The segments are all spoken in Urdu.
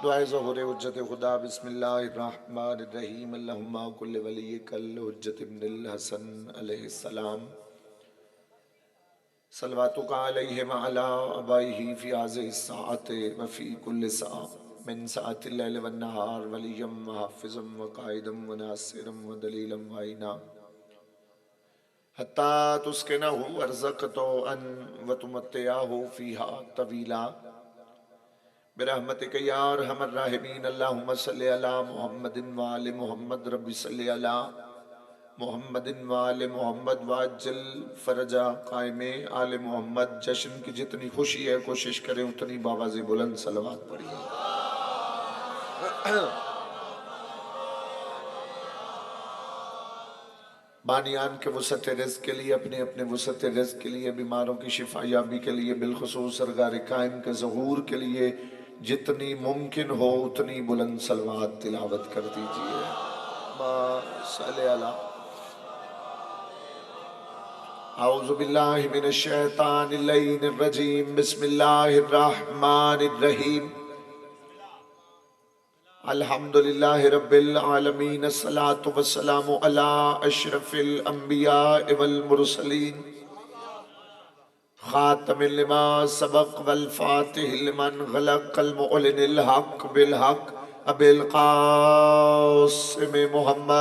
دعائے ظہور حجت خدا بسم اللہ الرحمن الرحیم اللہم کل ولی کل حجت ابن الحسن علیہ السلام صلواتک علیہ وعلا آبائہ فی هذه الساعة وفی کل ساعة من ساعة اللیل والنہار ولیا وحافظا وقائدا وناصرا ودلیلا وعینا حتی تسکنہ ارزقتو ان وتمتعہ فیہا طویلا برحمتک یا ارحم الراحمین اللہم صلی علی محمد وآل محمد رب صلی علی محمد وآل محمد واجل فرجا قائم آل محمد جشن کی جتنی خوشی ہے کوشش کریں اتنی باواز بلند صلوات پڑھیں بانیان کے وسعت رزق کے لیے اپنے اپنے وسعت رزق کے لیے بیماروں کی شفا یابی کے لیے بالخصوص سرکار قائم کے ظہور کے لیے جتنی ممکن ہو اتنی بلند صلوات تلاوت کر دیجئے صلی اللہ اعوذ باللہ من الشیطان اللعین الرجیم بسم اللہ الرحمن الرحیم الحمدللہ رب العالمین الصلاة والسلام علی اشرف الانبیاء والمرسلین خاتم لما سبق والفاتح لمن غلق المعلن الحق بالحق ابی القاسم محمد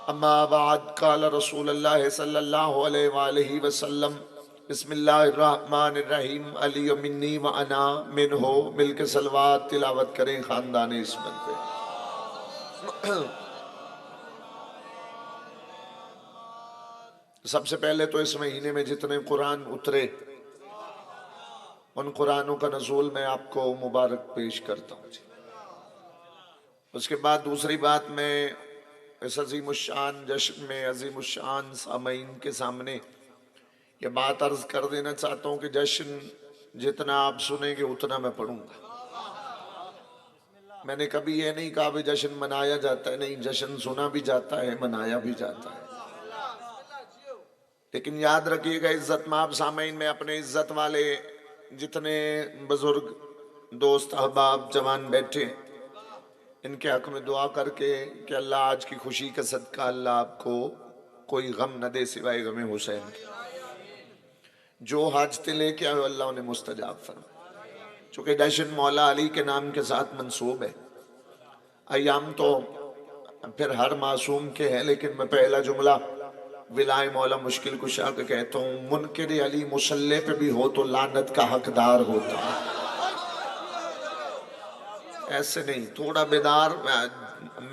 اما بعد قال رسول اللہ صلی اللہ علیہ وآلہ وسلم بسم اللہ الرحمن الرحیم علی منی وانا منہو مل کے صلوات تلاوت کریں خاندان اسمت پہ سب سے پہلے تو اس مہینے میں جتنے قرآن اترے ان قرآنوں کا نزول میں آپ کو مبارک پیش کرتا ہوں اس کے بعد دوسری بات میں اس عظیم الشان جشن میں عظیم الشان سامعین کے سامنے یہ بات عرض کر دینا چاہتا ہوں کہ جشن جتنا آپ سنیں گے اتنا میں پڑھوں گا میں نے کبھی یہ نہیں کہا بھی جشن منایا جاتا ہے، نہیں، جشن سنا بھی جاتا ہے منایا بھی جاتا ہے، لیکن یاد رکھیے گا عزت مآب سامعین میں اپنے عزت والے جتنے بزرگ دوست احباب جوان بیٹھے ان کے حق میں دعا کر کے کہ اللہ آج کی خوشی کا صدقہ اللہ آپ کو کوئی غم نہ دے سوائے غم حسین کے، جو حاجتیں لے کے آئے اللہ انہیں مستجاب فرمائے۔ چونکہ جشن مولا علی کے نام کے ساتھ منسوب ہے، ایام تو پھر ہر معصوم کے ہیں، لیکن میں پہلا جملہ ولائے مولا مشکل کشا کے کہتا ہوں، منکر علی مسلح پہ بھی ہو تو لعنت کا حقدار ہوتا ہے، ایسے نہیں، تھوڑا بیدار۔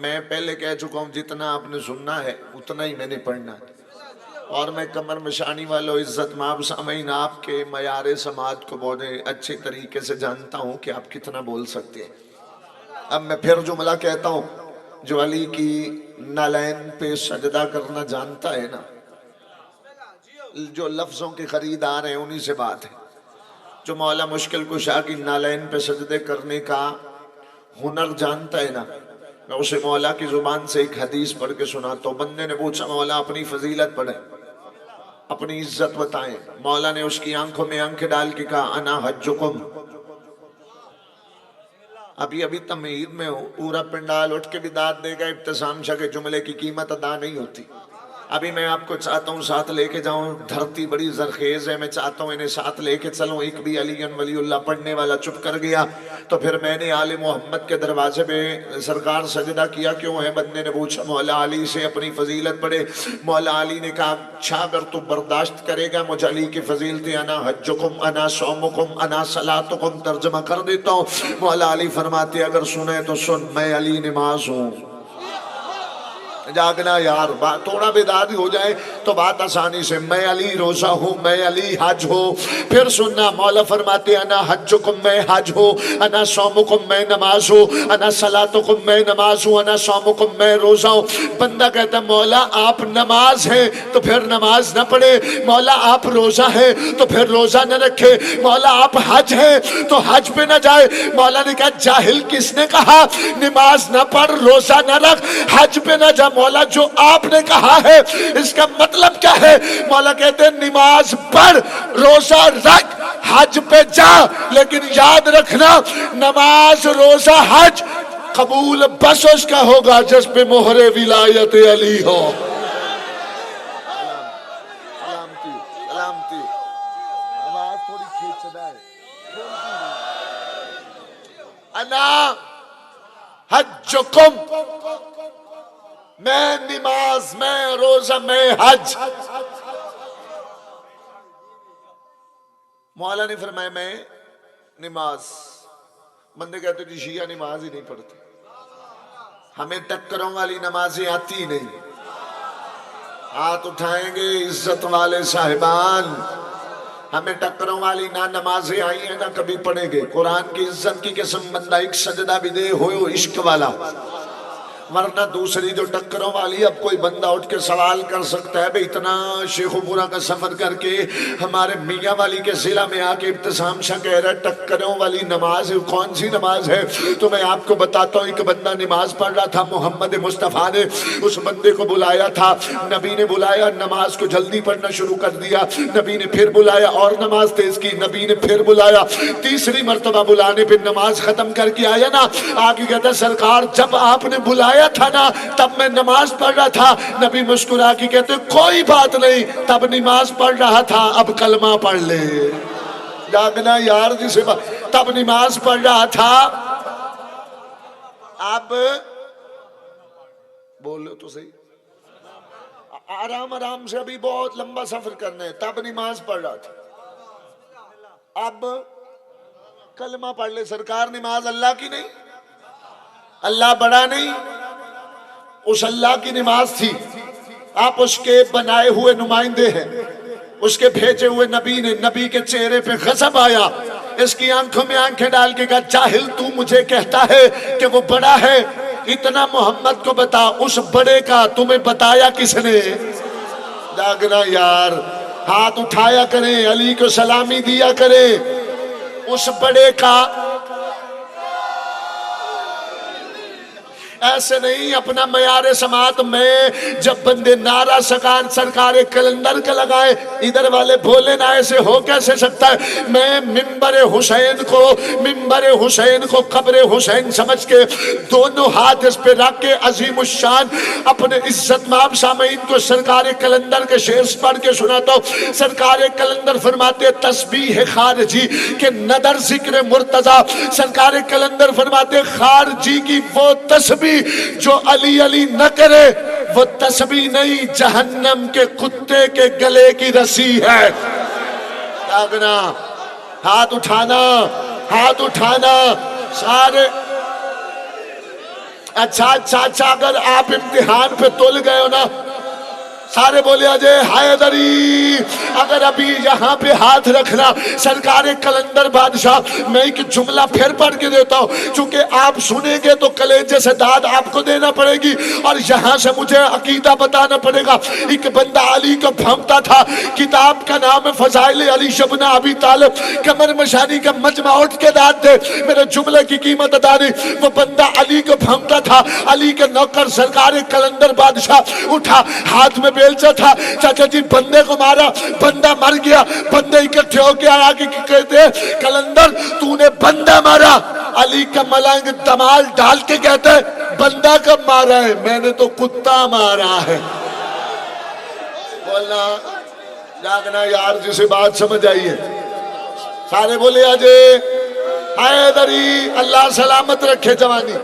میں پہلے کہہ چکا ہوں جتنا آپ نے سننا ہے اتنا ہی میں نے پڑھنا ہے، اور میں کمر مشانی والوں عزت مآب سامعین آپ کے معیار سماعت کو بہت اچھے طریقے سے جانتا ہوں کہ آپ کتنا بول سکتے ہیں۔ اب میں پھر جملہ کہتا ہوں، جو علی کی نالین پہ سجدہ کرنا جانتا ہے نا، جو لفظوں کے خریدار ہیں انہی سے بات ہے، جو مولا مشکل کشا کی نالین پہ سجدے کرنے کا ہنر جانتا ہے نا، میں اسے مولا کی زبان سے ایک حدیث پڑھ کے سناتا ہوں۔ بندے نے پوچھا مولا اپنی فضیلت پڑھیں، اپنی عزت بتائیں، مولا نے اس کی آنکھوں میں آنکھ ڈال کے کہا انا حجکم۔ ابھی تمہید میں ہو، پورا پنڈال اٹھ کے بھی داد دے گا، ابتسام شاہ کے جملے کی قیمت ادا نہیں ہوتی۔ ابھی میں آپ کو چاہتا ہوں ساتھ لے کے جاؤں، دھرتی بڑی زرخیز ہے، میں چاہتا ہوں انہیں ساتھ لے کے چلوں۔ ایک بھی علی ولی اللہ پڑھنے والا چپ کر گیا تو پھر میں نے آل محمد کے دروازے پہ سرکار سجدہ کیا کیوں ہے؟ بندے نے پوچھا مولا علی سے اپنی فضیلت پڑھے۔ مولا علی نے کہا اچھا اگر تو برداشت کرے گا مجھ علی کی فضیلتیں، انا حجکم انا صومکم انا صلاتکم ترجمہ کر دیتا ہوں۔ مولا علی فرماتے اگر سنے تو سن، میں علی نماز ہوں۔ جاگنا یار، تھوڑا بیداری ہو جائے تو بات آسانی سے، میں علی روزہ ہوں، میں علی حج ہوں۔ پھر سننا، مولا فرماتے انا حجکم میں حج ہوں، انا صومکم میں نماز ہوں، انا صلاتکم میں نماز ہوں، انا صومکم میں روزہ ہوں۔ بندہ کہتا ہے مولا آپ نماز ہیں تو پھر نماز نہ پڑھے، مولا آپ روزہ ہیں تو پھر روزہ نہ رکھے، مولا آپ حج ہیں تو حج پہ نہ جائے۔ مولا نے کہا جاہل کس نے کہا نماز نہ پڑھ روزہ نہ رکھ حج پہ نہ جا؟ مولا جو آپ نے کہا ہے اس کا مطلب کیا ہے؟ مولا کہتے ہیں نماز پڑھ، روزہ رکھ، حج پہ جا، لیکن یاد رکھنا نماز روزہ حج قبول بس اس کا ہوگا جس پہ مہر ولایت علی ہو۔ سلامتی سلامتی، آواز تھوڑی کھینچنا ہے۔ انا حجکم، میں نماز، میں روزہ، میں حج۔ مولا نے فرمایا میں نماز، بندے کہتے جی شیعہ نماز ہی نہیں پڑھتے، ہمیں ٹکروں والی نمازیں آتی نہیں۔ ہاتھ اٹھائیں گے عزت والے صاحبان، ہمیں ٹکروں والی نہ نمازیں آئی ہیں نہ کبھی پڑھیں گے۔ قرآن کی عزت کی قسم بندہ ایک سجدہ بھی دے ہوئے عشق والا، ورنہ دوسری جو ٹکروں والی، اب کوئی بندہ اٹھ کے سوال کر سکتا ہے بھئی اتنا شیخ و پورا کا سفر کر کے ہمارے میاں والی کے ضلع میں آ کے ابتسام شاہ کہہ رہا ہے ٹکروں والی نماز کون سی نماز ہے؟ تو میں آپ کو بتاتا ہوں، ایک بندہ نماز پڑھ رہا تھا، محمد مصطفیٰ نے اس بندے کو بلایا تھا، نبی نے بلایا، نماز کو جلدی پڑھنا شروع کر دیا، نبی نے پھر بلایا اور نماز تیز کی، نبی نے پھر بلایا، تیسری مرتبہ بلانے پہ نماز ختم کر کے آیا نا، آگے کہتا ہے سرکار جب آپ نے بلایا تھا نا تب میں نماز پڑھ رہا تھا۔ نبی مسکرا کے کہتے کوئی بات نہیں، تب نماز پڑھ رہا تھا اب کلمہ پڑھ لے۔ جاگنا یار جسے تب نماز پڑھ رہا تھا اب بولو تو صحیح، آرام آرام سے، ابھی بہت لمبا سفر کرنا ہے۔ تب نماز پڑھ رہا تھا اب کلمہ پڑھ لے۔ سرکار نماز اللہ کی نہیں، اللہ بڑا نہیں، اس اللہ کی نماز تھی، آپ اس کے بنائے ہوئے نمائندے ہیں، اس کے بھیجے ہوئے نبی نے، نبی کے چہرے پہ غضب آیا، اس کی آنکھوں میں آنکھیں ڈال کے کہا جاہل تو مجھے کہتا ہے کہ وہ بڑا ہے، اتنا محمد کو بتا اس بڑے کا تمہیں بتایا کس نے؟ جاگنا یار، ہاتھ اٹھایا کریں، علی کو سلامی دیا کریں، اس بڑے کا ایسے نہیں اپنا معیار سماعت میں جب بندے نعرہ سرکار کلندر کا لگائے ادھر والے بولے نہ ایسے ہو کیسے سکتا ہے؟ میں منبر حسین کو قبر حسین سمجھ کے دونوں ہاتھ اس پہ رکھ کے عظیم الشان اپنے عزت مآب سامعین کو سرکار کلندر کے شعر پڑھ کے سناتا ہوں۔ سرکار کلندر فرماتے تسبیح خارجی کے ندر ذکر مرتضی، سرکار کلندر فرماتے خارجی کی وہ تسبیح جو علی علی نہ کرے وہ تسبیح نہیں، جہنم کے کتے کے گلے کی رسی ہے۔ جاگنا، ہاتھ اٹھانا، ہاتھ اٹھانا سارے۔ اچھا اگر آپ امتحان پہ تول گئے ہو نا، سارے بولے اجے حیدری، اگر ابھی یہاں پہ ہاتھ رکھنا سرکار کلندر بادشاہ، میں ایک جملہ پھر پڑھ کے دیتا ہوں چونکہ آپ سنیں گے تو کلیجے سے داد آپ کو دینا پڑے گی اور یہاں سے مجھے عقیدہ بتانا پڑے گا۔ ایک بندہ علی کو بھونکتا تھا، کتاب کا نام ہے فضائل علی ابن ابی طالب، کمر مشانی کا مجمع، اٹھ کے داد دے، میرے جملے کی قیمت ادا نہیں۔ وہ بندہ علی کو بھونکتا تھا، علی کے نوکر سرکار کلندر بادشاہ اٹھا، ہاتھ میں بیلچہ تھا، چاچا جی بندے کو مارا، بندہ مر گیا، بندے اکٹھے ہو کے آگے کہتے ہیں کلندر تو نے بندہ مارا، علی کا ملنگ دمال ڈال کے کہتے ہیں بندہ کب مارا ہے؟ میں نے تو کتا مارا ہے۔ بولنا جاگنا یار جسے بات سمجھ آئی ہے، سارے بولے آجے حیدری، اللہ سلامت رکھے جوانی،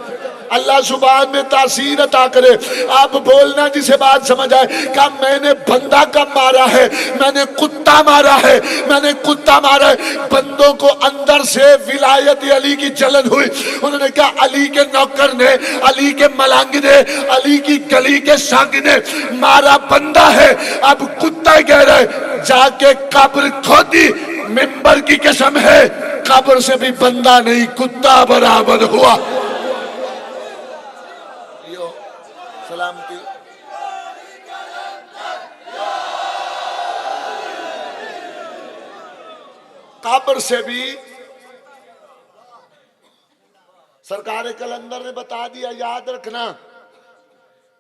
اللہ زبان میں تاثیر عطا کرے۔ آپ بولنا جسے بات سمجھ آئے، کہا میں نے بندہ کب مارا ہے؟ میں نے کتا مارا ہے، میں نے کتا مارا ہے۔ بندوں کو اندر سے ولایت علی کی جلن ہوئی، انہوں نے کہا علی کے نوکر نے، علی کے ملنگ نے، علی کی گلی کے سانگ نے مارا بندہ ہے، اب کتا کہہ رہے، جا کے قبر کھودی، منبر کی قسم ہے قبر سے بھی بندہ نہیں کتا برابر ہوا۔ سلامتی قبر سے بھی سرکار کلندر نے بتا دیا، یاد رکھنا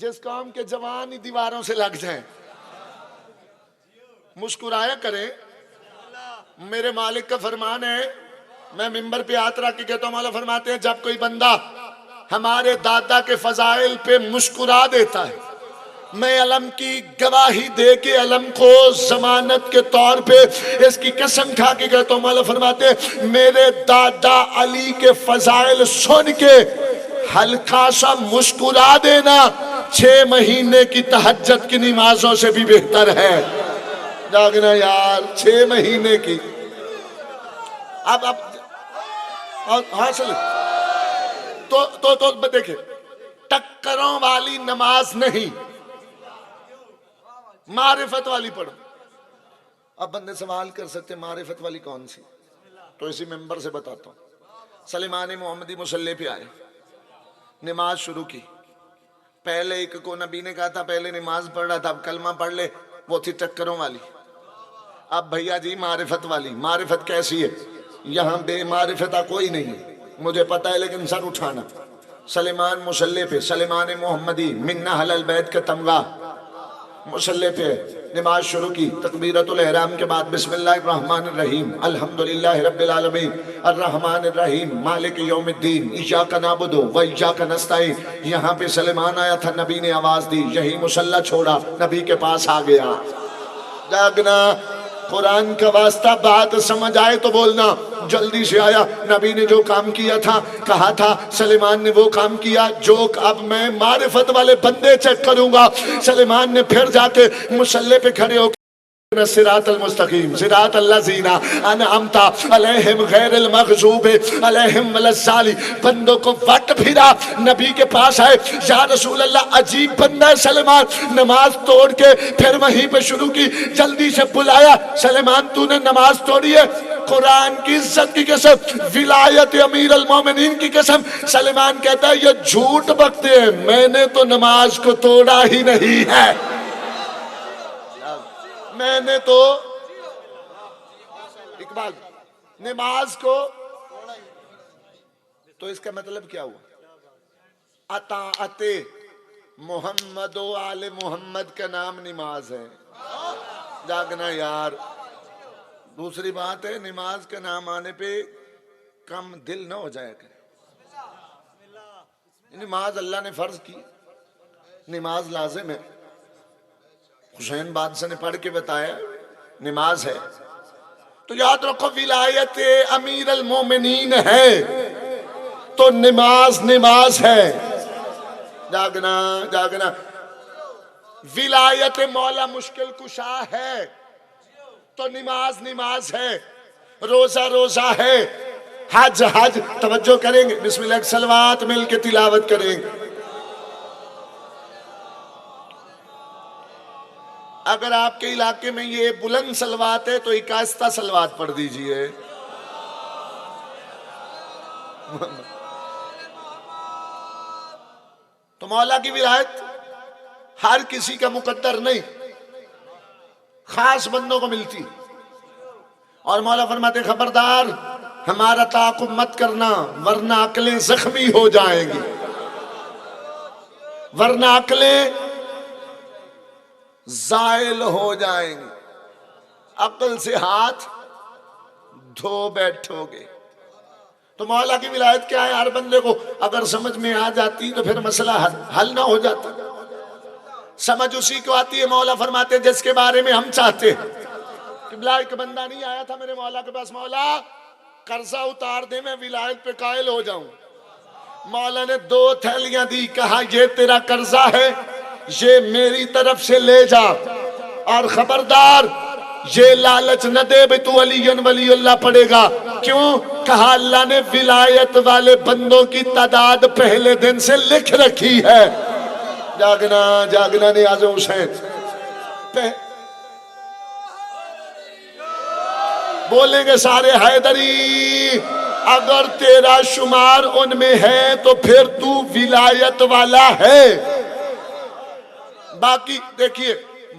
جس قوم کے جوان ہی دیواروں سے لگ جائیں مسکرایا کریں. میرے مالک کا فرمان ہے، میں ممبر پہ ہاتھ رکھ کے کہتا ہوں، مولا فرماتے ہیں جب کوئی بندہ ہمارے دادا کے فضائل پہ مسکرا دیتا ہے، میں علم کی گواہی دے کے علم کو ضمانت کے طور پہ اس کی قسم کھا کے کہتا ہوں، مولا فرماتے ہیں میرے دادا علی کے فضائل سن کے ہلکا سا مسکرا دینا 6 مہینے کی تہجد کی نمازوں سے بھی بہتر ہے. جاگنا یار، 6 مہینے کی. اب حاصل تو دیکھیں، ٹکروں والی نماز نہیں، معرفت والی پڑھو. اب بندے سوال کر سکتے معرفت والی کون سی؟ تو اسی ممبر سے بتاتا ہوں. سلیمان محمدی مصلی پہ آئے، نماز شروع کی. پہلے ایک کو نبی نے کہا تھا پہلے نماز پڑھ رہا تھا، اب کلمہ پڑھ لے، وہ تھی ٹکروں والی. اب بھیا جی معرفت والی. معرفت کیسی ہے؟ یہاں بے معرفتہ کوئی نہیں ہے، مجھے پتا ہے، لیکن سر اٹھانا. سلیمان مصلی پہ، سلیمان محمدی من اہل البیت کا تمغہ مصلی پہ نماز شروع کی. تکبیرۃ الاحرام کے بعد بسم اللہ الرحمن الرحیم الحمدللہ رب العالمین الرحمن الرحیم مالک یوم الدین ایاک نعبد و ایاک نستعین. یہاں پہ سلیمان آیا تھا، نبی نے آواز دی، یہی مصلی چھوڑا، نبی کے پاس آ گیا. جاگنا، قرآن کا واسطہ بات سمجھ آئے تو بولنا. جلدی سے آیا، نبی نے جو کام کیا تھا کہا تھا، سلیمان نے وہ کام کیا جو اب میں معرفت والے بندے چیک کروں گا. سلیمان نے پھر جا کے مصلی پہ کھڑے ہو کے صراط المستقیم صراط الذین انعمت علیہم غیر المغضوب علیہم ولا الضالین. بندوں کو وٹ پھرا، نبی کے پاس آئے، یا رسول اللہ عجیب بندہ ہے سلیمان. نماز توڑ کے پھر وہیں پہ شروع کی. جلدی سے بلایا، سلیمان تو نے نماز توڑی ہے، قرآن کی عزت کی قسم، ولایت امیر المومنین کی قسم. سلیمان کہتا ہے یہ جھوٹ بکتے ہیں، میں نے تو نماز کو توڑا ہی نہیں ہے، میں نے تو اقبال نماز کو. تو اس کا مطلب کیا ہوا؟ اطاعت محمد و آل محمد کا نام نماز ہے. جاگنا یار. دوسری بات ہے، نماز کا نام آنے پہ کم دل نہ ہو جائے کرے. نماز اللہ نے فرض کی، نماز لازم ہے. حسین بادشاہ نے پڑھ کے بتایا نماز ہے. تو یاد رکھو ولایت امیر المومنین ہے تو نماز نماز ہے. جاگنا جاگنا. ولایت مولا مشکل کشا ہے تو نماز نماز ہے، روزہ روزہ ہے، حج حج. توجہ کریں گے، بسم اللہ صلوات مل کے تلاوت کریں گے. اگر آپ کے علاقے میں یہ بلند صلوات ہے تو ایک آہستہ صلوات پڑھ دیجئے. تو مولا کی ولایت ہر کسی کا مقدر نہیں، خاص بندوں کو ملتی. اور مولا فرماتے خبردار ہمارا تعاقب مت کرنا ورنہ عقلیں زخمی ہو جائیں گی، ورنہ عقلیں زائل ہو جائیں گی. عقل سے ہاتھ دھو بیٹھو گے. تو مولا کی ولایت کیا ہے؟ ہر بندے کو اگر سمجھ میں آ جاتی تو پھر مسئلہ حل نہ ہو جاتا. سمجھ اسی کو آتی ہے، مولا فرماتے ہیں جس کے بارے میں ہم چاہتے ہیں. قبلہ ایک بندہ نہیں آیا تھا میرے مولا کے پاس، مولا قرضہ اتار دے میں ولایت پہ قائل ہو جاؤں. مولا نے 2 تھیلیاں دی، کہا یہ تیرا قرضہ ہے، یہ میری طرف سے لے جا، اور خبردار یہ لالچ نہ دے بھی تو ولی اللہ پڑے گا. کیوں؟ کہا اللہ نے ولایت والے بندوں کی تعداد پہلے دن سے لکھ رکھی ہے. جاگنا جاگنا نیاز حسین. بولیں گے سارے حیدری. اگر تیرا شمار ان میں ہے تو پھر تو ولایت والا ہے. باقی دیکھیے،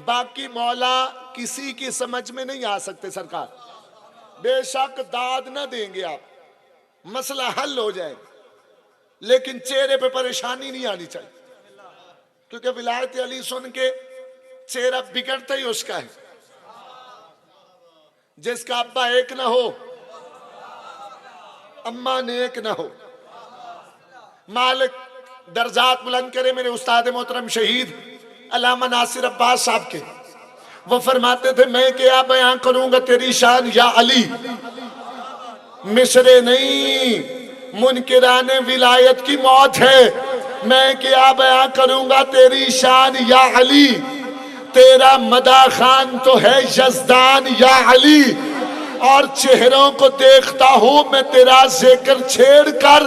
باقی مولا کسی کی سمجھ میں نہیں آ سکتے سرکار. بے شک داد نہ دیں گے آپ، مسئلہ حل ہو جائے، لیکن چہرے پہ پریشانی نہیں آنی چاہیے. کیونکہ ولایت علی سن کے چہرہ بگڑتا ہی اس کا ہے. جس کا ابا ایک نہ ہو، اماں نیک نہ ہو. مالک درجات بلند کرے میرے استاد محترم شہید علامہ ناصر عباس صاحب کے. وہ فرماتے تھے میں کیا بیان کروں گا تیری شان یا علی، مصرے نہیں منکران ولایت کی موت ہے. میں کیا بیان کروں گا تیری شان یا علی، تیرا مدح خان تو ہے یزدان یا علی. اور چہروں کو دیکھتا ہوں میں تیرا ذکر چھیڑ کر،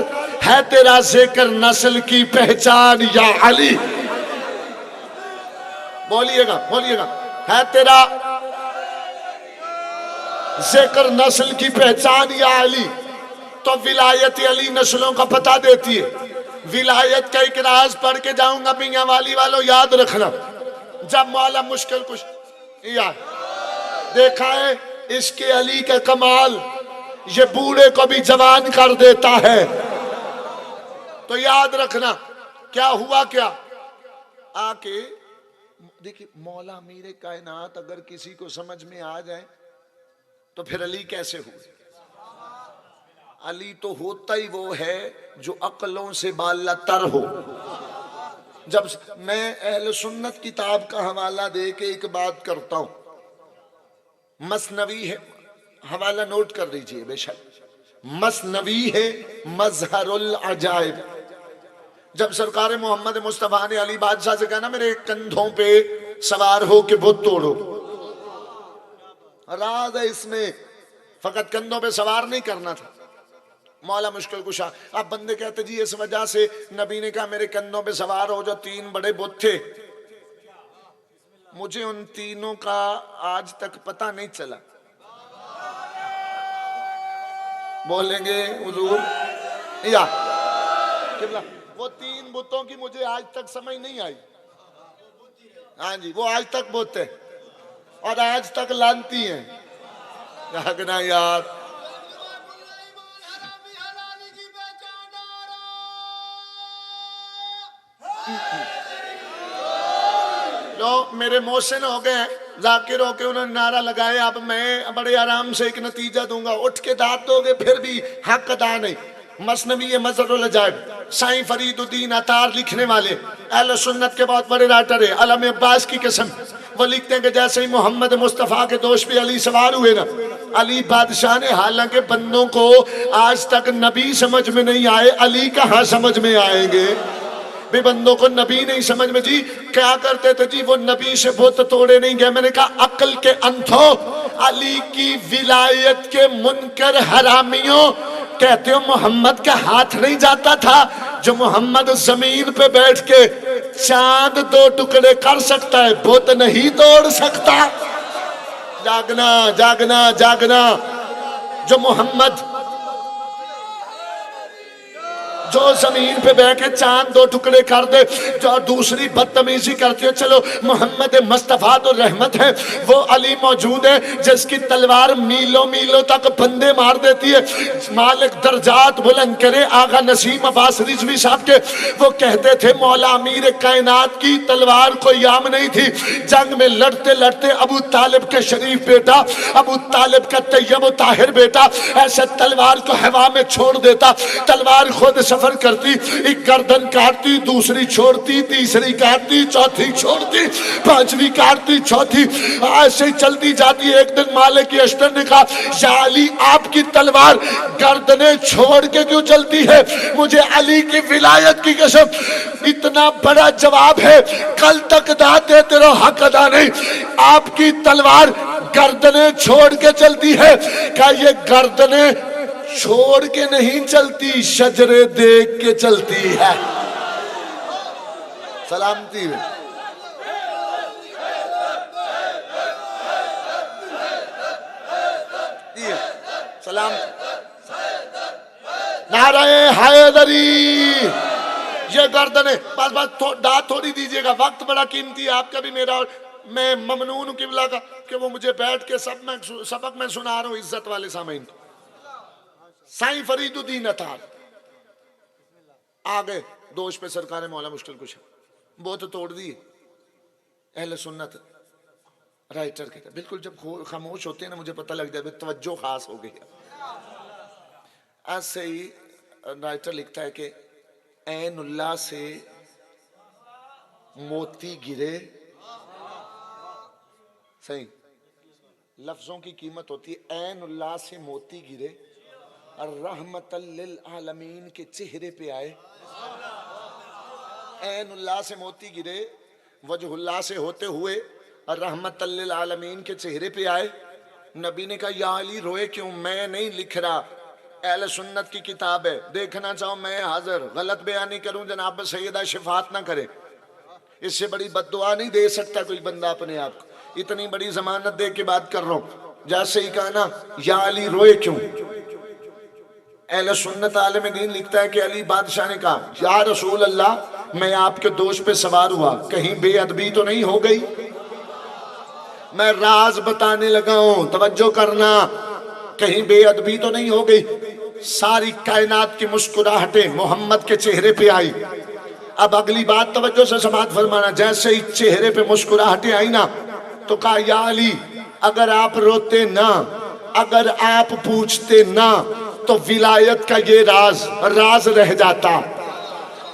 ہے تیرا ذکر نسل کی پہچان یا علی. بولیے گا بولیے گا، ہے تیرا ذکر نسل کی پہچان یا علی. تو ولایت علی نسلوں کا پتہ دیتی ہے. ولایت کا ایک راز پڑھ کے جاؤں گا میاں والی والوں، یاد رکھنا. جب مولا مشکل کش یاد دیکھا ہے اس کے علی کا کمال، یہ بوڑھے کو بھی جوان کر دیتا ہے. تو یاد رکھنا کیا ہوا کیا آ کے دیکھیں مولا امیر کائنات اگر کسی کو سمجھ میں آ جائے تو پھر علی کیسے ہو. علی تو ہوتا ہی وہ ہے جو عقلوں سے بالا تر ہو. جب میں اہل سنت کتاب کا حوالہ دے کے ایک بات کرتا ہوں، مثنوی ہے، حوالہ نوٹ کر لیجئے بے شک، مثنوی ہے مظہر العجائب. جب سرکار محمد مصطفیٰ نے علی بادشاہ سے کہا نا میرے کندھوں پہ سوار ہو کے بت توڑو، راز ہے اس میں، فقط کندھوں پہ سوار نہیں کرنا تھا. مولا مشکل کشا. اب بندے کہتے جی اس وجہ سے نبی نے کہا میرے کندھوں پہ سوار ہو. جو 3 بڑے بت تھے مجھے ان تینوں کا آج تک پتہ نہیں چلا. بولیں گے حضور یا وہ 3 بتوں کی مجھے آج تک سمجھ نہیں آئی. ہاں جی وہ آج تک بت ہے اور آج تک لانتی ہیں. جاگنا یار. لو میرے محسن ہو گئے ذاکر ہو کے انہوں نے نعرہ لگائے. اب میں بڑے آرام سے ایک نتیجہ دوں گا. اٹھ کے داد دو گے پھر بھی حق ادا نہیں. مثنوی مظہر العجائب سائیں فرید الدین عطار لکھنے والے اہل سنت کے بہت بڑے رائٹر ہیں. علم عباس کی قسم وہ لکھتے ہیں کہ جیسے ہی محمد مصطفیٰ کے دوش پہ علی سوار ہوئے نا، علی بادشاہ نے حالانکہ بندوں کو آج تک نبی سمجھ میں نہیں آئے، علی کہاں سمجھ میں آئیں گے؟ بھی بندوں کو نبی نہیں سمجھ میں. جی کیا کرتے تھے جی وہ نبی سے بت توڑے نہیں گئے. میں نے کہا عقل کے انتھو، علی کی ولایت کے منکر حرامیوں کہتے ہو محمد کا ہاتھ نہیں جاتا تھا. جو محمد زمین پہ بیٹھ کے چاند 2 ٹکڑے کر سکتا ہے بت نہیں توڑ سکتا. جاگنا جاگنا جاگنا. جو محمد جو زمین پہ بیٹھ کے چاند 2 ٹکڑے کر دے، جو دوسری بدتمیزی کرتے ہو. چلو محمد مصطفیٰ تو رحمت ہے، وہ علی موجود ہے جس کی تلوار میلوں میلوں تک بندے مار دیتی ہے. مالک درجات بلند کرے آغا نسیم عباس رضوی صاحب کے، وہ کہتے تھے مولا امیر کائنات کی تلوار کوئی عام نہیں تھی. جنگ میں لڑتے لڑتے ابو طالب کے شریف بیٹا، ابو طالب کا طیب و طاہر بیٹا ایسے تلوار کو ہوا میں چھوڑ دیتا. تلوار خود سفر کرتی، ایک گردن کاٹتی، دوسری چھوڑتی، تیسری کاٹتی، چوتھی چھوڑتی، 5ویں کاٹتی، چوتھی ایسے ہی چلتی جاتی. ایک دن مالک اشتر نے کہا یا علی آپ کی تلوار گردنیں چھوڑ کے کیوں چلتی ہے؟ مجھے علی کی ولایت کی قسم اتنا بڑا جواب ہے. کل تک داد دیتے رہو حق ادا نہیں. آپ کی تلوار گردنیں چھوڑ کے چلتی ہے. کہا یہ گردنیں چھوڑ کے نہیں چلتی، شجرے دیکھ کے چلتی ہے. سلامتی ہے. سلام. نعرہ حیدری. یہ گردنیں بس بس داد تھوڑی دیجئے گا، وقت بڑا قیمتی ہے آپ کا بھی میرا. اور میں ممنون ہوں قبلہ کا کہ وہ مجھے بیٹھ کے سبق میں سنا رہا ہوں. عزت والے سامعین کو سائیں فرید الدین عطار آگے دوش پہ سرکار مولا مشکل کشا. وہ تو توڑ دی اہل سنت رائٹر کہتا ہے بالکل جب خاموش ہوتے ہیں نا مجھے پتہ لگ جائے توجہ خاص ہو گئی. ایسے ہی رائٹر لکھتا ہے کہ عین اللہ سے موتی گرے. صحیح لفظوں کی قیمت ہوتی ہے. عین اللہ سے موتی گرے اور رحمت للعالمین کے چہرے پہ آئے. عین اللہ سے موتی گرے وجہ اللہ سے ہوتے ہوئے اور رحمت للعالمین کے چہرے پہ آئے. نبی نے کہا یا علی روئے کیوں؟ میں نہیں لکھ رہا، اہل سنت کی کتاب ہے، دیکھنا چاہو میں حاضر. غلط بیانی کروں جناب سیدہ شفاعت نہ کرے. اس سے بڑی بد دعا نہیں دے سکتا کوئی بندہ اپنے آپ کو. اتنی بڑی ضمانت دے کے بات کر رہا ہوں. جیسے ہی کہا نا یا علی روئے کیوں، اہل سنت عالم دین لکھتا ہے کہ علی بادشاہ نے کہا یا رسول اللہ میں آپ کے دوش پہ سوار ہوا، کہیں بے ادبی تو نہیں ہو گئی؟ میں راز بتانے لگا ہوں، توجہ کرنا، کہیں بے ادبی تو نہیں ہو گئی؟ ساری کائنات کی مسکراہٹیں محمد کے چہرے پہ آئی. اب اگلی بات توجہ سے سماعت فرمانا. جیسے ہی چہرے پہ مسکراہٹیں آئی نا تو کہا یا علی اگر آپ روتے نہ، اگر آپ پوچھتے نہ تو ولایت کا یہ راز رہ جاتا.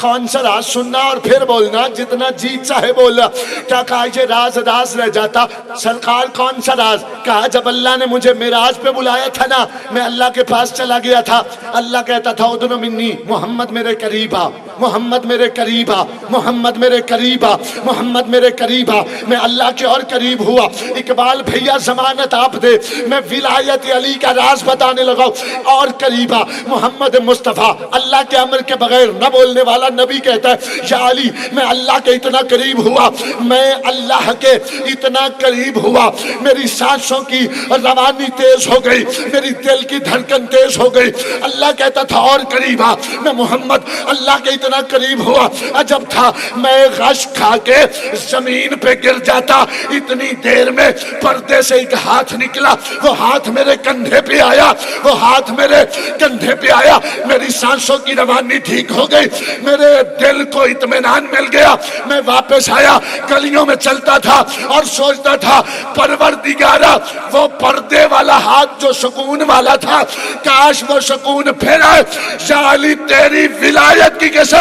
کون سا راز؟ سننا اور پھر بولنا جتنا جی چاہے بولنا. کیا کہا یہ راز رہ جاتا. سرکار کون سا راز؟ کہا جب اللہ نے مجھے معراج پہ بلایا تھا نا میں اللہ کے پاس چلا گیا تھا، اللہ کہتا تھا ادنو منی، محمد میرے قریب آ، محمد میرے قریب آ، محمد میرے قریب آ، محمد میرے قریب آ. میں اللہ کے اور قریب ہوا. اقبال بھیا ضمانت آپ دے، میں ولایت علی کا راز بتانے لگا اور قریب آ. محمد مصطفیٰ اللہ کے امر کے بغیر نہ بولنے والا نبی کہتا ہے یا علی میں اللہ کے اتنا قریب ہوا، میں اللہ کے اتنا قریب ہوا میری سانسوں کی روانی تیز ہو گئی، میری دل کی دھڑکن تیز ہو گئی. اللہ کہتا تھا اور قریب آ. میں محمد اللہ کے اتنا قریب ہوا عجب تھا میں غش کھا کے زمین پہ گر جاتا. اتنی دیر میں پردے سے ایک ہاتھ نکلا، وہ ہاتھ میرے کندھے پہ آیا، وہ ہاتھ میرے کندھے پہ آیا، میری سانسوں کی روانی ٹھیک ہو گئی، میرے دل کو اطمینان مل گیا. میں واپس آیا، گلیوں میں چلتا تھا اور سوچتا تھا پروردگارا وہ پردے والا ہاتھ جو سکون والا تھا کاش وہ سکون پھر آئے. یا علی تیری ولایت کی قسم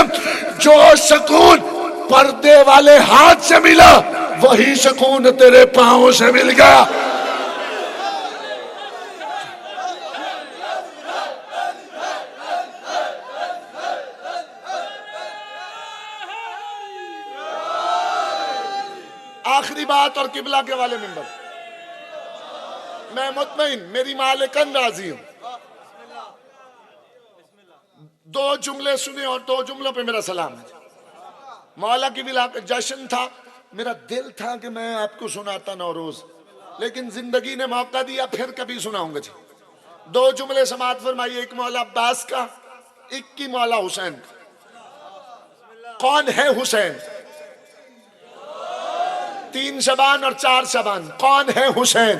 جو سکون پردے والے ہاتھ سے ملا وہی سکون تیرے پاؤں سے مل گیا. آخری بات اور قبلہ کے والے ممبر میں مطمئن میری مالکن راضی ہوں. دو جملے سنے اور دو جملوں پہ میرا سلام ہے. مولا کی جشن تھا، میرا دل تھا کہ میں آپ کو سناتا نوروز، لیکن زندگی نے موقع دیا پھر کبھی سناؤں گا. جی دو جملے سماعت فرمائیے، ایک مولا عباس کا، ایک کی مولا حسین کا. کون ہے حسین؟ 3 شعبان اور 4 شعبان. کون ہے حسین؟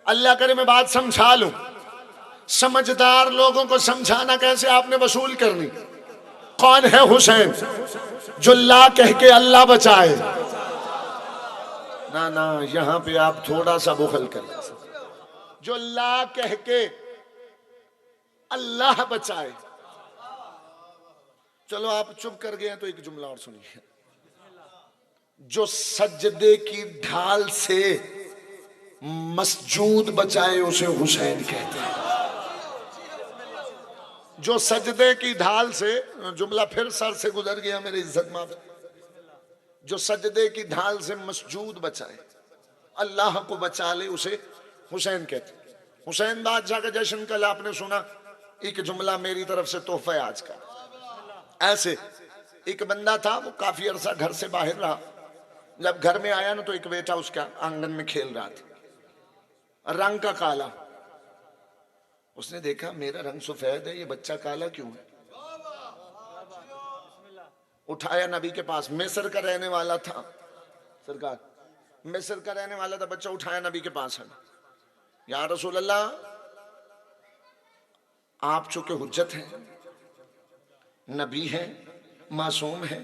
اللہ کرے میں بات سمجھا لوں. سمجھدار لوگوں کو سمجھانا کیسے آپ نے وصول کرنی. کون ہے حسین؟ جو لا کہہ کے اللہ بچائے. نا یہاں پہ آپ تھوڑا سا بخل کریں. جو لا کہہ کے اللہ بچائے. چلو آپ چپ کر گئے ہیں تو ایک جملہ اور سنیے. جو سجدے کی ڈھال سے مسجود بچائے اسے حسین کہتے ہیں. جو سجدے کی ڈھال سے، جملہ پھر سر سے گزر گیا میرے عزت معاف. جو سجدے کی ڈھال سے مسجود بچائے، اللہ کو بچا لے، اسے حسین کہتے ہیں. حسین بادشاہ کا جشن کل آپ نے سنا. ایک جملہ میری طرف سے تحفہ ہے آج کا. ایسے ایک بندہ تھا، وہ کافی عرصہ گھر سے باہر رہا. جب گھر میں آیا نا تو ایک بیٹا اس کا آنگن میں کھیل رہا تھا، رنگ کا کالا. اس نے دیکھا میرا رنگ سفید ہے، یہ بچہ کالا کیوں ہے؟ اٹھایا نبی کے پاس. مصر کا رہنے والا تھا سرکار، مصر کا رہنے والا تھا. بچہ اٹھایا نبی کے پاس ہے. یا رسول اللہ آپ چونکہ حجت ہیں، نبی ہیں، معصوم ہیں،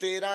13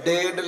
1.5